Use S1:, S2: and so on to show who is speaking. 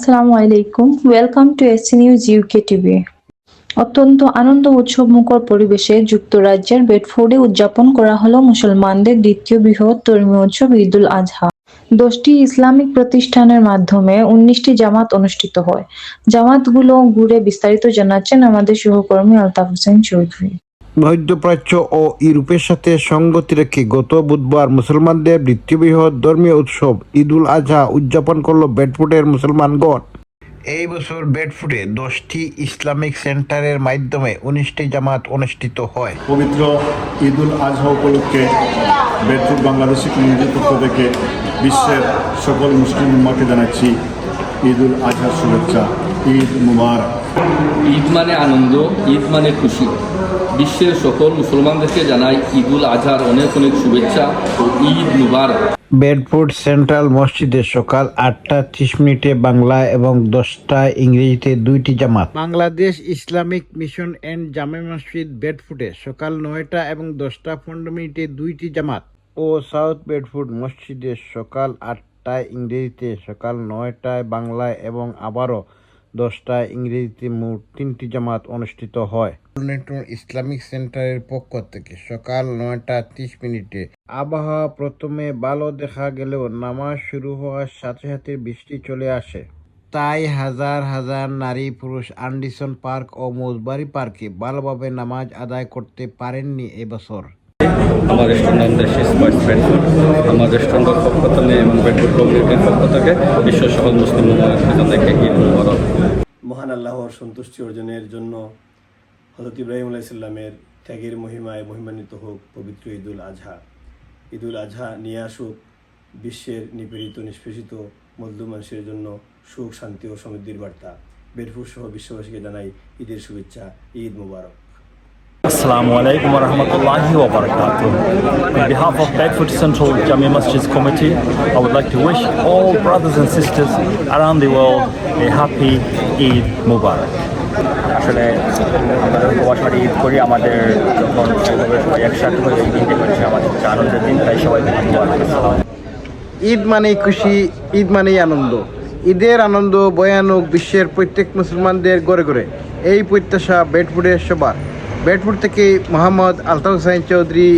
S1: আসসালামু আলাইকুম। Welcome to SC news UK TV. অত্যন্ত আনন্দ উৎসবমুখর পরিবেশে যুক্তরাজ্যের বেডফোর্ডে উদযাপন করা হলো মুসলমানদের দ্বিতীয় বৃহৎ ধর্মীয় উৎসব ঈদুল আজহা। 10টি ইসলামিক প্রতিষ্ঠানের মাধ্যমে 19টি জামাত অনুষ্ঠিত হয়। জামাতগুলো ঘুরে বিস্তারিত জানাচ্ছেন আমাদের সহকর্মী আলতাফ হোসেন চৌধুরী।
S2: মধ্যপ্রাচ্য ও ইউরোপের সাথে সঙ্গতি রেখে গত বুধবার মুসলমানদের দ্বিতীয় বৃহৎ ধর্মীয় উৎসব ঈদুল আজহা উদযাপন করল বেডফোর্ডের মুসলমানগণ। এই বছর বেডফোর্ডে 10টি ইসলামিক সেন্টারের মাধ্যমে 19টি জামাত অনুষ্ঠিত হয়।
S3: পবিত্র ঈদুল আজহা উপলক্ষে বেডফোর্ড বাংলাদেশি কমিউনিটির পক্ষ থেকে বিশ্বের সকল মুসলিম উম্মাকে জানাচ্ছি ঈদুল আজহার শুভেচ্ছা। ঈদ মুবারক।
S4: ঈদ মানে আনন্দ, ঈদ মানে খুশি। বিশ্বের সকল মুসলমানদেরকে জানাই ঈদুল আজহার অনেক অনেক শুভেচ্ছা ও ঈদ মুবারক।
S2: বেডফোর্ড সেন্ট্রাল মসজিদে সকাল 8:30 বাংলা এবং 10টায় ইংরেজিতে 2টি জামাত। বাংলাদেশ ইসলামিক মিশন এন্ড জামে মসজিদ বেডফোর্ডে সকাল 9টা এবং 10:15 2টি জামাত ও সাউথ বেডফোর্ড মসজিদে সকাল 8টায় ইংরেজিতে, সকাল 9টায় বাংলায় এবং আবারও 10টায় ইংরেজিতে মোট 3টি জামাত অনুষ্ঠিত হয়। ইসলামিক সেন্টারের পক্ষ থেকে সকাল 9:30 আবহাওয়া প্রথমে ভালো দেখা গেলেও নামাজ শুরু হওয়ার সাথে সাথে বৃষ্টি চলে আসে। তাই হাজার হাজার নারী পুরুষ আন্ডিসন পার্ক ও মৌজবাড়ি পার্কে ভালোভাবে নামাজ আদায় করতে পারেননি এবছর।
S4: আমার রেস্টুরেন্ট আমার রেস্টুরেন্টের পক্ষ থেকে এবং বেডফোর্ড কমিউনিটির পক্ষ থেকে বিশ্বের সকল মুসলিম থেকে ঈদ মুবারক।
S5: মহান আল্লাহর সন্তুষ্টি অর্জনের জন্য হযরত ইব্রাহিম আলাইহিস সালামের ত্যাগের মহিমায় মহিমান্বিত হোক পবিত্র ঈদুল আজহা। ঈদুল আজহা নিয়ে আসুক বিশ্বের নিপীড়িত নিষ্পেষিত মজলুম মানুষের জন্য সুখ, শান্তি ও সমৃদ্ধির বার্তা। বেডফোর্ড সহ বিশ্ববাসীকে জানাই ঈদের শুভেচ্ছা। ঈদ মুবারক।
S6: Assalamu alaikum wa rahmatullahi wa barakatuh. On behalf of Bedford Central Jamia Masjid Committee, I would like to wish all brothers and sisters around the world a happy Eid Mubarak.
S7: আসলে আমরা উপবাসে ঈদ করি, আমাদের যখন সবাই একসাথে হয়ে এই দিনটা করছি আমাদের আনন্দের দিন, তাই সবাই
S2: ঈদ মানেই খুশি, ঈদ মানেই আনন্দ। ঈদের আনন্দ বয়ানুক বিশ্বের প্রত্যেক মুসলমানদের ঘরে ঘরে, এই প্রত্যাশা বেডফোর্ডের সবার। বেডফোর্ড থেকে মোহাম্মদ আলতাফ হোসেন চৌধুরী।